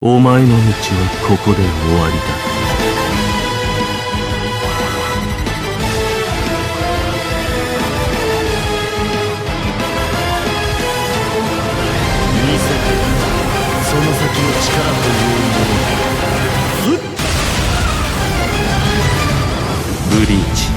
お前の道はここで終わりだ。見せてその先の力というもの。ブリーチ、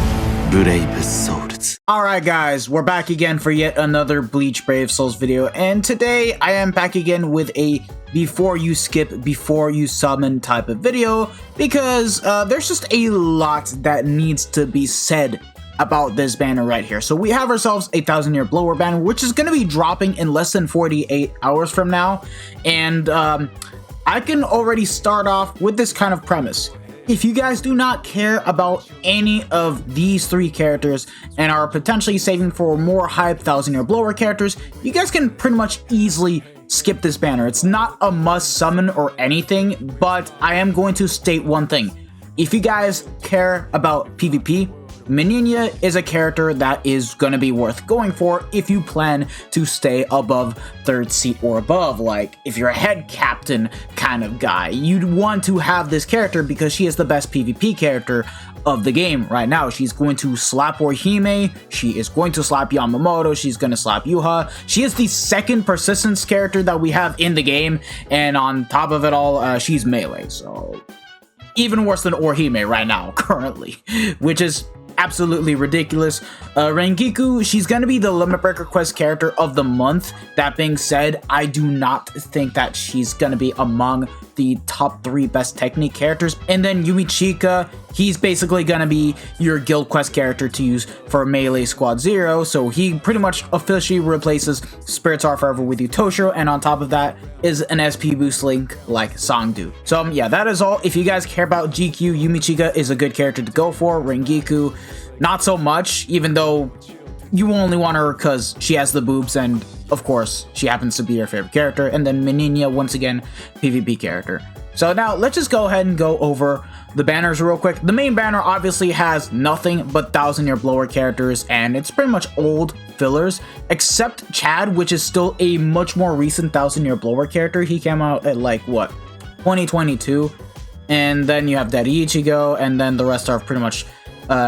ブレイブソウルズ。Alright guys, we're back again for yet another Bleach Brave Souls video, and today I am back again with a before you skip, before you summon type of video, because there's just a lot that needs to be said about this banner right here. So we have ourselves a 1000-year blower banner, which is going to be dropping in less than 48 hours from now, and I can already start off with this kind of premise. If you guys do not care about any of these three characters and are potentially saving for more hype 1000-year blower characters, you guys can pretty much easily skip this banner. It's not a must summon or anything, but I am going to state one thing. If you guys care about PvP, Minia is a character that is going to be worth going for if you plan to stay above 3rd seat or above. Like, if you're a head captain kind of guy, you'd want to have this character because she is the best PvP character of the game right now. She's going to slap Orihime, she is going to slap Yamamoto, she's going to slap Yuha. She is the second persistence character that we have in the game, and on top of it all, she's melee, so even worse than Orihime right now, currently, which is absolutely ridiculous. Rangiku, she's gonna be the Limit Breaker Quest character of the month. That being said, I do not think that she's gonna be among the top 3 best technique characters. And then Yumichika, he's basically gonna be your Guild Quest character to use for Melee Squad 0, so he pretty much officially replaces Spirits Are Forever with you Toshiro, and on top of that is an SP boost link like Songdu. So yeah, that is all. If you guys care about GQ, Yumichika is a good character to go for. Rangiku, not so much, even though you only want her because she has the boobs and of course she happens to be your favorite character. And then Meninas, once again, PvP character. So now let's just go ahead and go over the banners real quick. The main banner obviously has nothing but 1000-year blower characters, and it's pretty much old fillers, except Chad, which is still a much more recent 1000-year blower character. He came out at like, what, 2022? And then you have Ichigo, and then the rest are pretty much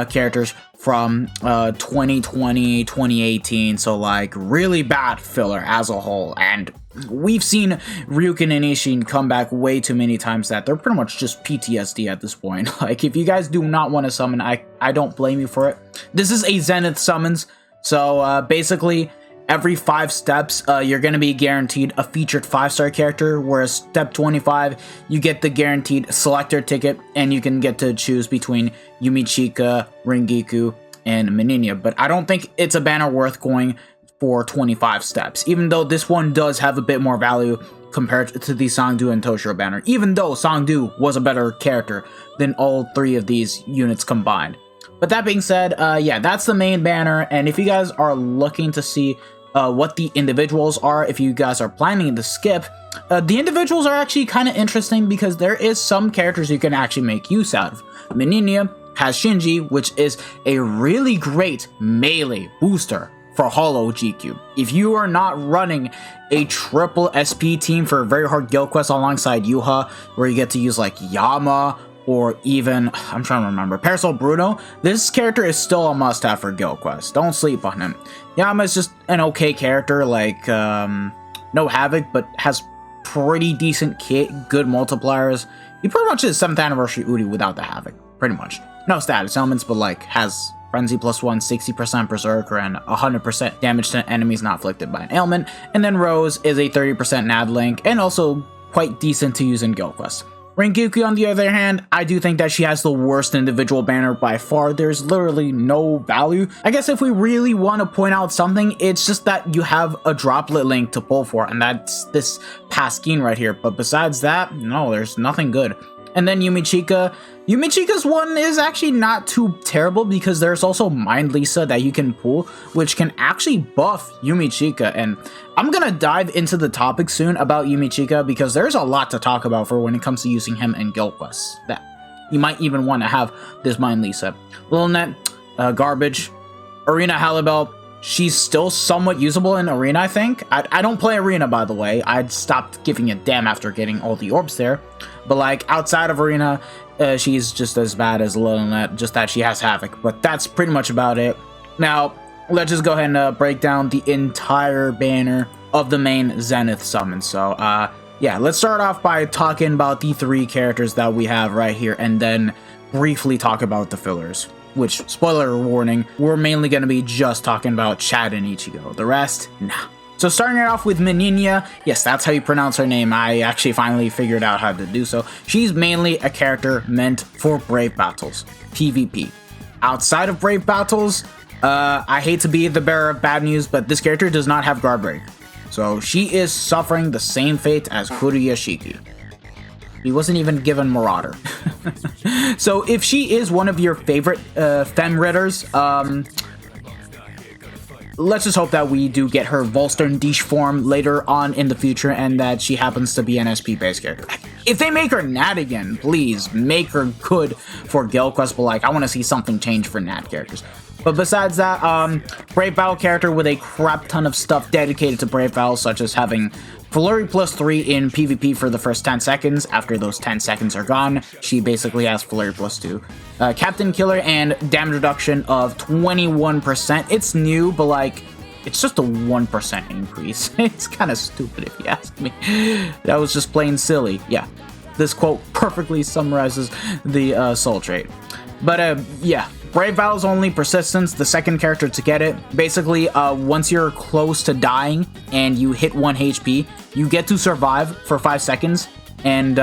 characters from 2020, 2018, so like really bad filler as a whole. And we've seen Ryukin and Ishin come back way too many times that they're pretty much just PTSD at this point. Like, if you guys do not want to summon, I don't blame you for it. This is a Zenith summons, so basically every 5 steps, you're going to be guaranteed a featured 5-star character, whereas step 25, you get the guaranteed selector ticket, and you can get to choose between Yumichika, Rangiku, and Meninas. But I don't think it's a banner worth going for 25 steps, even though this one does have a bit more value compared to the Songdu and Toshiro banner, even though Songdu was a better character than all 3 of these units combined. But that being said, yeah, that's the main banner, and if you guys are looking to see what the individuals are, if you guys are planning to skip, the individuals are actually kind of interesting because there is some characters you can actually make use out of. Meninas has Shinji, which is a really great melee booster for Hollow GQ. If you are not running a triple SP team for a very hard guild quest alongside Yuha, where you get to use like Yama, or even, I'm trying to remember, Parasol Bruno, this character is still a must-have for Guild Quest. Don't sleep on him. Yama is just an okay character, like, no Havoc, but has pretty decent kit, good multipliers. He pretty much is 7th Anniversary Udi without the Havoc, pretty much. No status elements, but like, has Frenzy +1, 60% Berserker, and 100% damage to enemies not afflicted by an ailment. And then Rose is a 30% nav link, and also quite decent to use in Guild Quest. Rangiku, on the other hand, I do think that she has the worst individual banner by far. There's literally no value. I guess if we really want to point out something, it's just that you have a droplet link to pull for, and that's this Pasquine right here. But besides that, no, there's nothing good. And then Yumichika. Yumichika's one is actually not too terrible because there's also Mind Lisa that you can pull, which can actually buff Yumichika. And I'm gonna dive into the topic soon about Yumichika because there's a lot to talk about for when it comes to using him in Guild Quests. That you might even want to have this Mind Lisa. Little Net, Garbage, Arena Halibel, she's still somewhat usable in Arena, I think. I don't play Arena, by the way. I'd stopped giving a damn after getting all the orbs there. But, like, outside of Arena, she's just as bad as Lilnet, just that she has Havoc. But that's pretty much about it. Now, let's just go ahead and break down the entire banner of the main Zenith summon. So, yeah, let's start off by talking about the 3 characters that we have right here, and then briefly talk about the fillers. Which, spoiler warning, we're mainly going to be just talking about Chad and Ichigo. The rest, nah. So starting it off with Meninia, yes, that's how you pronounce her name. I actually finally figured out how to do so. She's mainly a character meant for Brave Battles, PvP. Outside of Brave Battles, I hate to be the bearer of bad news, but this character does not have guard break. So she is suffering the same fate as Kuriyashiki. He wasn't even given Marauder. So if she is one of your favorite Fem Ritters, let's just hope that we do get her Volstern Dish form later on in the future, and that she happens to be an SP-based character. If they make her Nat again, please make her good for Guild Quest, but like, I want to see something change for Nat characters. But besides that, Brave Battle character with a crap ton of stuff dedicated to Brave Battle, such as having Flurry +3 in PvP for the first 10 seconds. After those 10 seconds are gone, she basically has Flurry +2. Captain Killer and damage reduction of 21%. It's new, but like, it's just a 1% increase. It's kind of stupid if you ask me. That was just plain silly. Yeah, this quote perfectly summarizes the soul trait. But yeah. Brave Battle's only Persistence, the second character to get it. Basically, once you're close to dying and you hit 1 HP, you get to survive for 5 seconds, and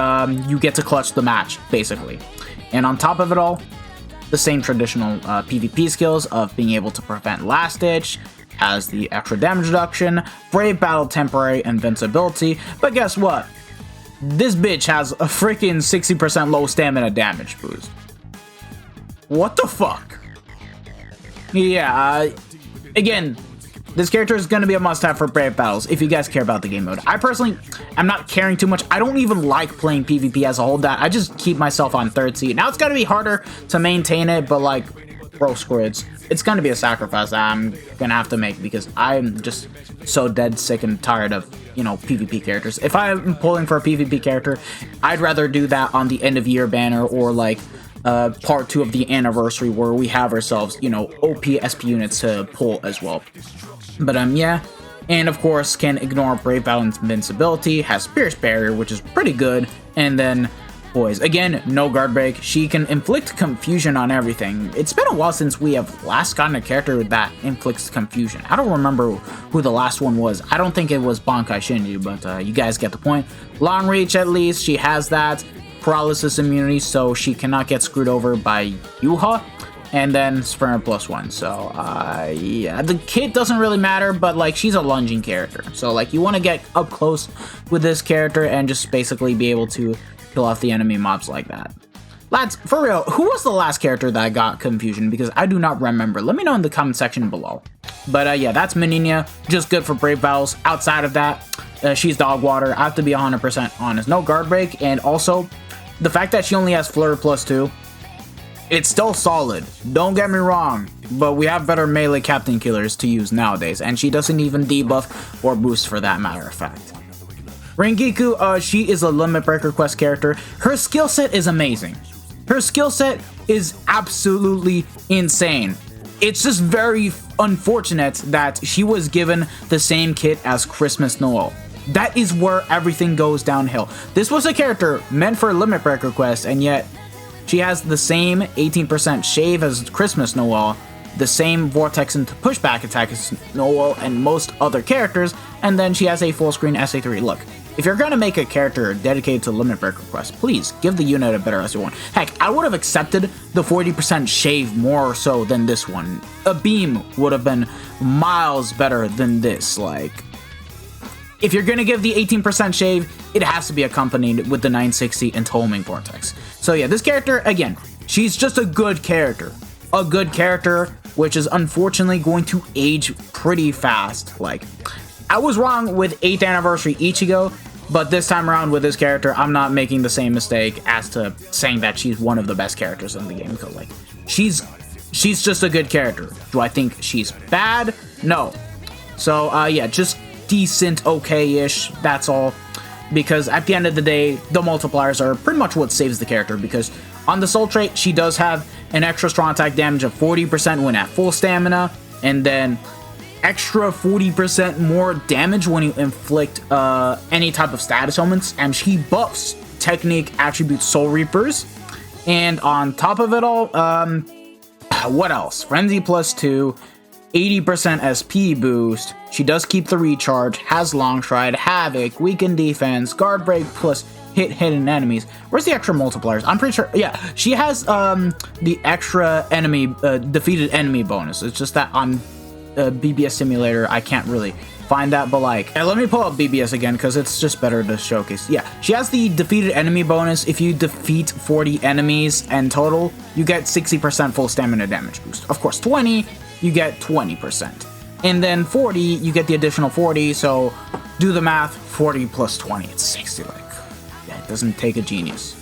you get to clutch the match, basically. And on top of it all, the same traditional PvP skills of being able to prevent Last Ditch, has the extra damage reduction, Brave Battle temporary invincibility, but guess what? This bitch has a freaking 60% low stamina damage boost. What the fuck? Yeah, again, this character is going to be a must-have for Brave Battles if you guys care about the game mode. I personally am not caring too much. I don't even like playing PvP as a whole. That I just keep myself on 3rd seat. Now it's going to be harder to maintain it, but like, bro, squids, it's going to be a sacrifice that I'm going to have to make because I'm just so dead sick and tired of, you know, PvP characters. If I'm pulling for a PvP character, I'd rather do that on the end of year banner or like part 2 of the anniversary where we have ourselves, you know, OP SP units to pull as well. But yeah, and of course can ignore Brave Battle invincibility, has Pierce Barrier, which is pretty good, and then Poise. Again, no guard break. She can inflict confusion on everything. It's been a while since we have last gotten a character that inflicts confusion. I don't remember who the last one was. I don't think it was Bankai Shinju, but you guys get the point. Long reach, at least, she has that. Paralysis immunity, so she cannot get screwed over by Yuha, and then Sprint +1. So yeah, the kit doesn't really matter, but like, she's a lunging character, so like, you want to get up close with this character and just basically be able to kill off the enemy mobs like that. Lads, for real, who was the last character that got confusion? Because I do not remember. Let me know in the comment section below. But yeah, that's Meninia, just good for Brave Battles. Outside of that, she's dog water. I have to be 100% honest. No guard break, and also the fact that she only has Flurry +2, it's still solid. Don't get me wrong, but we have better melee Captain Killers to use nowadays, and she doesn't even debuff or boost for that matter of fact. Rangiku, she is a Limit Breaker Quest character. Her skill set is amazing. Her skill set is absolutely insane. It's just very unfortunate that she was given the same kit as Christmas Noel. That is where everything goes downhill. This was a character meant for Limit Breaker Quest, and yet she has the same 18% shave as Christmas Noel, the same vortex into pushback attack as Noel and most other characters, and then she has a full screen SA3. Look, if you're gonna make a character dedicated to Limit Breaker Quest, please give the unit a better SA1. Heck, I would have accepted the 40% shave more so than this one. A beam would have been miles better than this. Like, if you're gonna give the 18% shave, it has to be accompanied with the 960 and Homing Vortex. So yeah, this character, again, she's just a good character. A good character, which is unfortunately going to age pretty fast. Like, I was wrong with 8th Anniversary Ichigo, but this time around with this character, I'm not making the same mistake as to saying that she's one of the best characters in the game. Because, like, she's she's just a good character. Do I think she's bad? No. So, yeah, just decent, okay-ish, that's all. Because at the end of the day, the multipliers are pretty much what saves the character, because on the soul trait, she does have an extra strong attack damage of 40% when at full stamina, and then extra 40% more damage when you inflict any type of status ailments, and she buffs technique attribute Soul Reapers. And on top of it all, what else? Frenzy +2, 80% SP boost. She does keep the recharge, has long stride, havoc, weakened defense, guard break plus hit hidden enemies. Where's the extra multipliers? I'm pretty sure, yeah, she has the extra enemy defeated enemy bonus. It's just that on BBS Simulator I can't really find that, but like, let me pull up BBS again because it's just better to showcase. Yeah, she has the defeated enemy bonus. If you defeat 40 enemies in total, you get 60% full stamina damage boost. Of course, 20, you get 20. And then 40, you get the additional 40, so do the math, 40 plus 20, it's 60, like, yeah, it doesn't take a genius.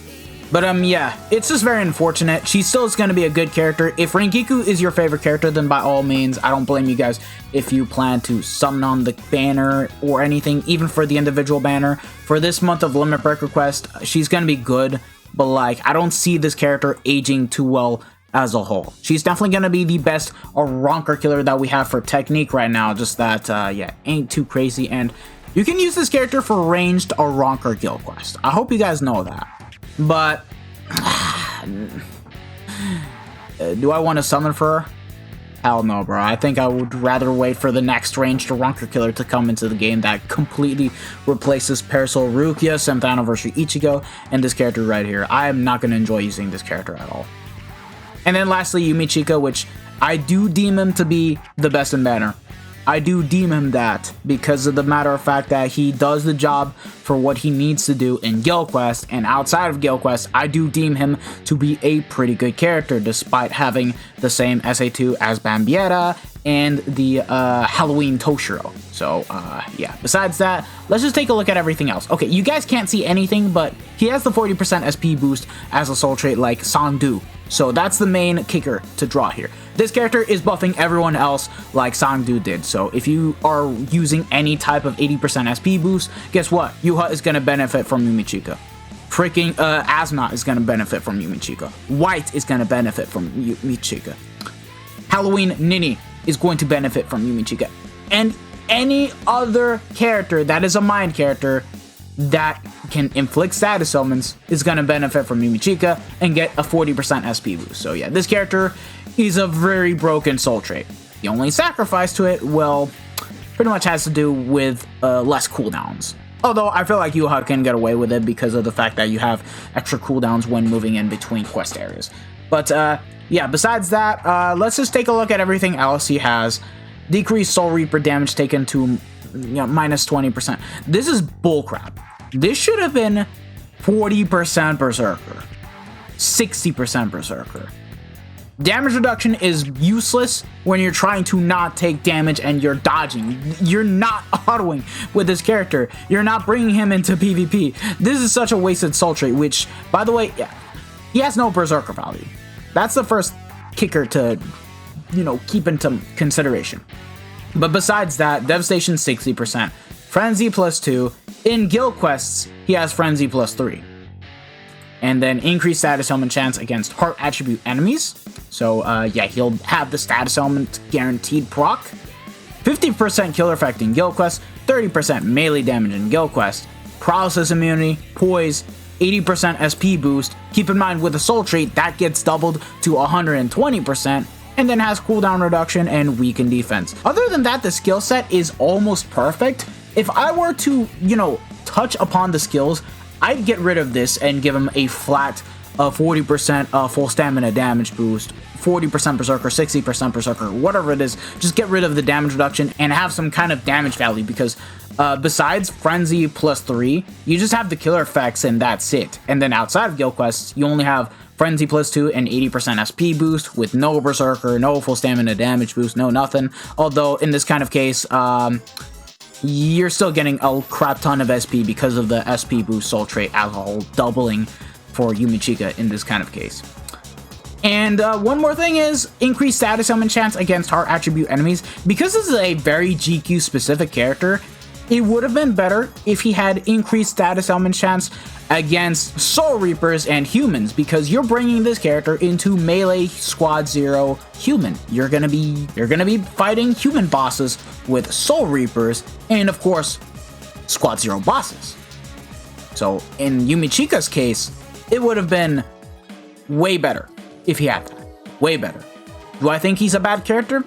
But, yeah, it's just very unfortunate. She still is going to be a good character. If Rangiku is your favorite character, then by all means, I don't blame you guys if you plan to summon on the banner or anything, even for the individual banner. For this month of Limit Break Request, she's going to be good, but, like, I don't see this character aging too well as a whole. She's definitely going to be the best Ronker killer that we have for technique right now, just that, yeah, ain't too crazy, and you can use this character for ranged Ronker guild quest. I hope you guys know that. But, do I want to summon for her? Hell no, bro. I think I would rather wait for the next ranged Ronker killer to come into the game that completely replaces Parasol Rukia, 7th Anniversary Ichigo, and this character right here. I am not going to enjoy using this character at all. And then lastly, Yumichika, which I do deem him to be the best in banner. I do deem him that because of the matter of fact that he does the job for what he needs to do in Guild Quest, and outside of Guild Quest, I do deem him to be a pretty good character despite having the same SA2 as Bambietta and the Halloween Toshiro. So, yeah, besides that, let's just take a look at everything else. Okay, you guys can't see anything, but he has the 40% SP boost as a soul trait like Sangdu. So that's the main kicker to draw here. This character is buffing everyone else like Sangdu did. So if you are using any type of 80% SP boost, guess what? Yuha is going to benefit from Yumichika. Freaking Asma is going to benefit from Yumichika. White is going to benefit from Yumichika. Halloween Nini is going to benefit from Yumichika. And any other character that is a mind character that can inflict status ailments is going to benefit from Yumichika and get a 40% SP boost. So yeah, this character is a very broken soul trait. The only sacrifice to it, well, pretty much has to do with less cooldowns. Although I feel like Yuha can get away with it because of the fact that you have extra cooldowns when moving in between quest areas. But yeah, besides that, let's just take a look at everything else he has. Decreased Soul Reaper damage taken to minus 20%. This is bullcrap. This should have been 40% Berserker, 60% Berserker. Damage reduction is useless when you're trying to not take damage and you're dodging. You're not autoing with this character. You're not bringing him into PvP. This is such a wasted soul trait, which, by the way, yeah, he has no Berserker value. That's the first kicker to, you know, keep into consideration. But besides that, Devastation 60%, Frenzy +2, in Guild Quests, he has Frenzy +3. And then increased status element chance against heart attribute enemies. So, yeah, he'll have the status element guaranteed proc. 50% killer effect in Guild Quest, 30% melee damage in Guild Quest, paralysis immunity, poise, 80% SP boost. Keep in mind with the soul trait, that gets doubled to 120%. And then has cooldown reduction and weakened defense. Other than that, the skill set is almost perfect. If I were to, you know, touch upon the skills, I'd get rid of this and give him a flat 40% full stamina damage boost, 40% Berserker, 60% Berserker, whatever it is. Just get rid of the damage reduction and have some kind of damage value, because besides Frenzy +3, you just have the killer effects and that's it. And then outside of Guild Quests, you only have Frenzy +2 and 80% SP boost with no Berserker, no full stamina damage boost, no nothing. Although in this kind of case, you're still getting a crap ton of SP because of the SP boost soul trait as a whole, doubling for Yumichika in this kind of case. And one more thing is increased status element chance against heart attribute enemies. Because this is a very GQ specific character, it would have been better if he had increased status element chance against Soul Reapers and humans, because you're bringing this character into melee Squad 0 human. You're gonna be fighting human bosses with Soul Reapers and of course Squad 0 bosses. So in Yumichika's case, it would have been way better if he had that. Way better. Do I think he's a bad character?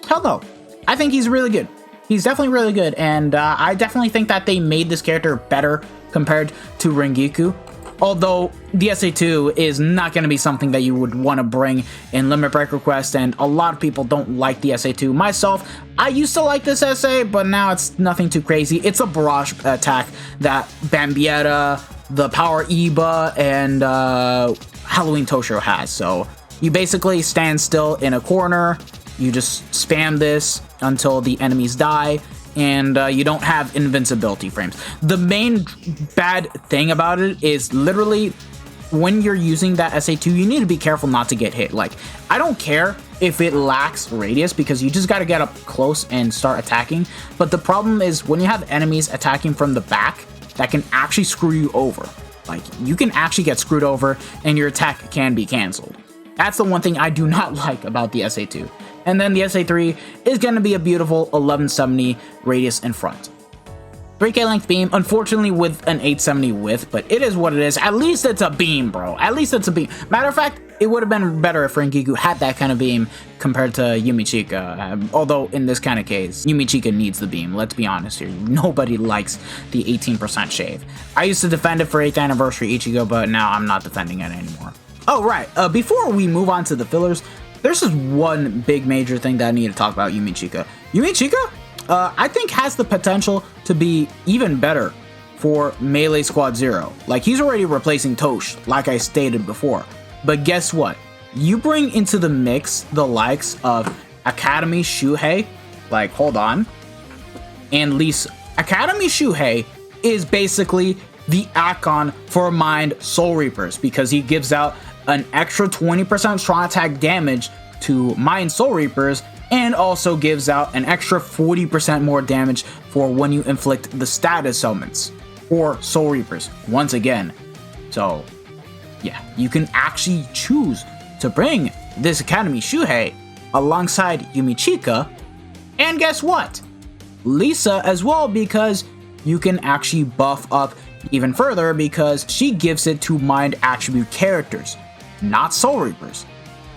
Hell no. I think he's really good. He's definitely really good, and I definitely think that they made this character better compared to Rangiku. Although the SA2 is not going to be something that you would want to bring in Limit Break Request, and a lot of people don't like the SA2. Myself, I used to like this SA, but now it's nothing too crazy. It's a barrage attack that Bambietta, the Power Iba, and Halloween Toshiro has. So you basically stand still in a corner, you just spam this until the enemies die, and you don't have invincibility frames. The main bad thing about it is literally when you're using that SA2, you need to be careful not to get hit. Like, I don't care if it lacks radius, because you just got to get up close and start attacking. But the problem is when you have enemies attacking from the back, that can actually screw you over. Like, you can actually get screwed over and your attack can be canceled. That's the one thing I do not like about the SA2. And then the SA3 is going to be a beautiful 1170 radius in front. 3K length beam, unfortunately with an 870 width, but it is what it is. At least it's a beam, bro. At least it's a beam. Matter of fact, it would have been better if Rangiku had that kind of beam compared to Yumichika. Although, in this kind of case, Yumichika needs the beam. Let's be honest here. Nobody likes the 18% shave. I used to defend it for 8th anniversary Ichigo, but now I'm not defending it anymore. Oh, right. Before we move on to the fillers, there's just one big major thing that I need to talk about Yumichika. Yumichika, I think, has the potential to be even better for Melee Squad 0. Like, he's already replacing Tosh, like I stated before. But guess what? You bring into the mix the likes of Academy Shuhei, like, hold on, and Lisa. Academy Shuhei is basically the icon for Mind Soul Reapers, because he gives out an extra 20% strong attack damage to Mind Soul Reapers, and also gives out an extra 40% more damage for when you inflict the status elements or Soul Reapers once again. So yeah, you can actually choose to bring this Academy Shuhei alongside Yumichika, and guess what? Lisa as well, because you can actually buff up even further because she gives it to Mind Attribute characters, not Soul Reapers.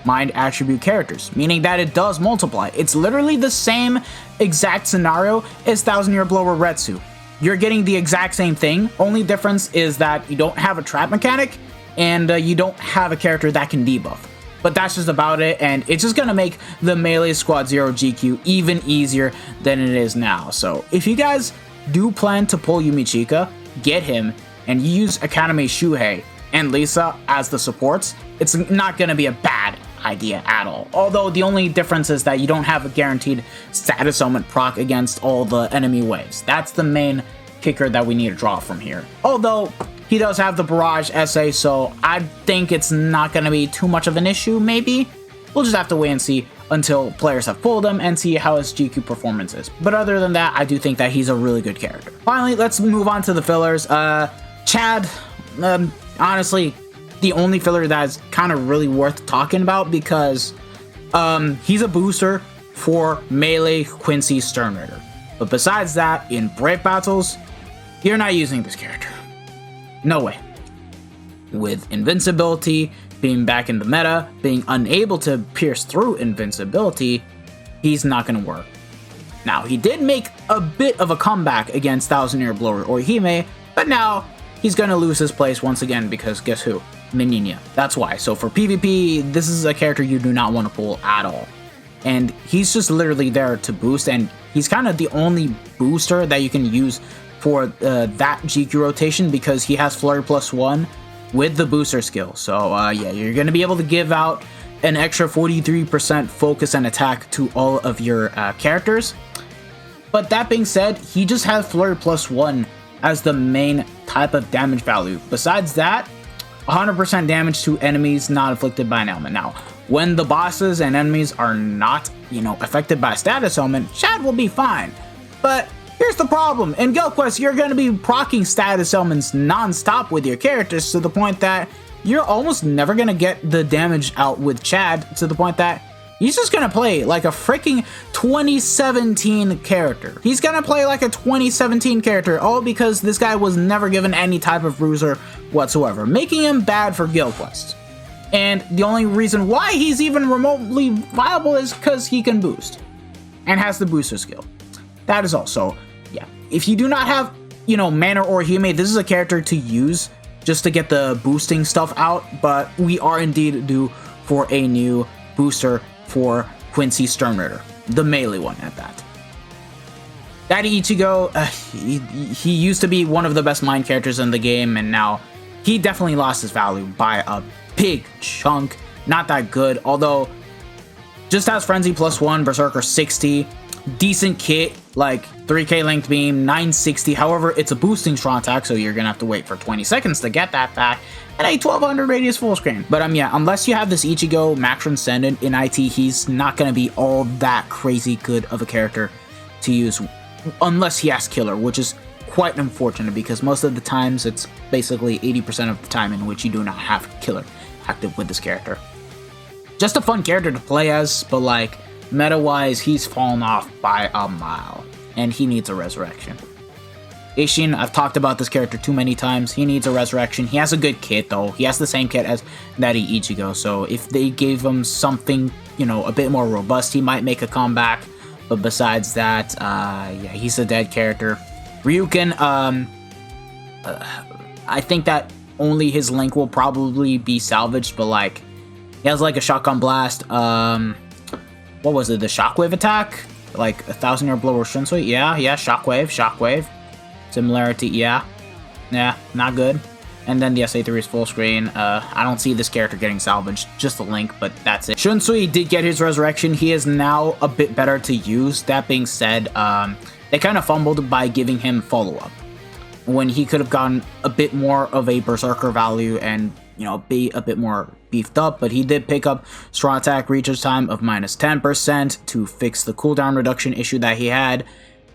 Mind Attribute characters, meaning that it does multiply. It's literally the same exact scenario as 1000 Year Blower Retsu. You're getting the exact same thing, only difference is that you don't have a trap mechanic and you don't have a character that can debuff. But that's just about it, and it's just gonna make the Melee Squad 0 GQ even easier than it is now. So if you guys do plan to pull Yumichika, get him, and use Academy Shuhei and Lisa as the supports, it's not gonna be a bad idea at all. Although the only difference is that you don't have a guaranteed status element proc against all the enemy waves. That's the main kicker that we need to draw from here. Although he does have the barrage SA, so I think it's not going to be too much of an issue, maybe. We'll just have to wait and see until players have pulled him and see how his GQ performance is. But other than that, I do think that he's a really good character. Finally, let's move on to the fillers. Chad, honestly, the only filler that is kind of really worth talking about, because he's a booster for Melee Quincy Stern Ritter. But besides that, in break battles, you're not using this character. No way. With invincibility, being back in the meta, being unable to pierce through invincibility, he's not going to work. Now, he did make a bit of a comeback against 1000 Year Blower Orihime, but now he's going to lose his place once again, because guess who? Meninia. That's why. So for PvP, this is a character you do not want to pull at all. And he's just literally there to boost, and he's kind of the only booster that you can use for that GQ rotation, because he has Flurry +1 with the booster skill. So yeah, you're going to be able to give out an extra 43% focus and attack to all of your characters. But that being said, he just has Flurry +1 as the main type of damage value. Besides that, 100% damage to enemies not afflicted by an element. Now, when the bosses and enemies are not, affected by status ailment, Chad will be fine. But here's the problem. In Guild Quest, you're going to be proccing status ailments non-stop with your characters to the point that you're almost never going to get the damage out with Chad, to the point that he's just going to play like a freaking 2017 character. He's going to play like a 2017 character, all because this guy was never given any type of bruiser whatsoever, making him bad for Guild Quest. And the only reason why he's even remotely viable is because he can boost and has the booster skill. That is all. So, yeah. If you do not have, Mana or Yume, this is a character to use just to get the boosting stuff out, but we are indeed due for a new booster for Quincy Sternritter, the melee one at that. Daddy Ichigo, he used to be one of the best mind characters in the game, and now he definitely lost his value by a big chunk. Not that good, although just has Frenzy +1, Berserker 60, decent kit, like 3k length beam, 960. However, it's a boosting strong attack, so you're gonna have to wait for 20 seconds to get that back, and a 1200 radius full screen. But yeah, unless you have this Ichigo Max Transcendent in IT, he's not gonna be all that crazy good of a character to use unless he has Killer, which is quite unfortunate because most of the times it's basically 80% of the time in which you do not have Killer active with this character. Just a fun character to play as, but like meta-wise, he's fallen off by a mile, and he needs a resurrection. Ishin, I've talked about this character too many times. He needs a resurrection. He has a good kit, though. He has the same kit as Daddy Ichigo, so if they gave him something, a bit more robust, he might make a comeback. But besides that, yeah, he's a dead character. Ryuken, I think that only his link will probably be salvaged, but like, he has like a shotgun blast, what was it, the shockwave attack? Like 1,000-year blow or Shinsui? Yeah, shockwave. Similarity, yeah, not good. And then the SA3 is full screen. I don't see this character getting salvaged, just the link, but that's it. Shinsui did get his resurrection. He is now a bit better to use. That being said, they kind of fumbled by giving him follow-up, when he could have gotten a bit more of a Berserker value and, be a bit more beefed up, but he did pick up strong attack recharge time of -10% to fix the cooldown reduction issue that he had,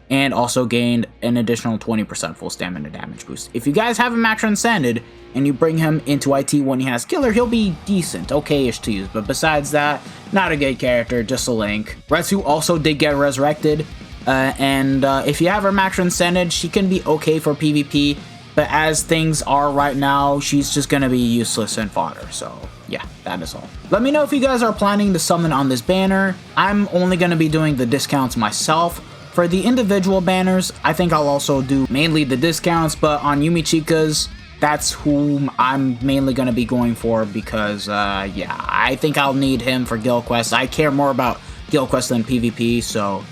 and also gained an additional 20% full stamina damage boost. If you guys have him Max Transcended and you bring him into IT when he has Killer, he'll be decent, okay-ish to use, but besides that, not a good character, just a link. Retsu also did get resurrected, and if you have her Max Transcended, she can be okay for PvP, but as things are right now, she's just gonna be useless in fodder, so yeah, that is all. Let me know if you guys are planning to summon on this banner. I'm only gonna be doing the discounts myself. For the individual banners, I think I'll also do mainly the discounts, but on Yumichika's, that's whom I'm mainly going to be going for because, yeah, I think I'll need him for Guild Quest. I care more about Guild Quest than PvP, so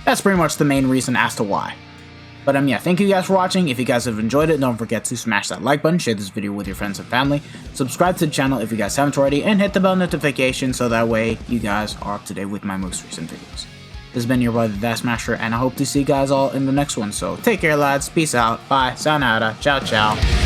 that's pretty much the main reason as to why. But yeah, thank you guys for watching. If you guys have enjoyed it, don't forget to smash that like button, share this video with your friends and family, subscribe to the channel if you guys haven't already, and hit the bell notification so that way you guys are up to date with my most recent videos. This has been your brother, the Smasher, and I hope to see you guys all in the next one. So take care, lads. Peace out. Bye. Sayonara. Ciao, ciao.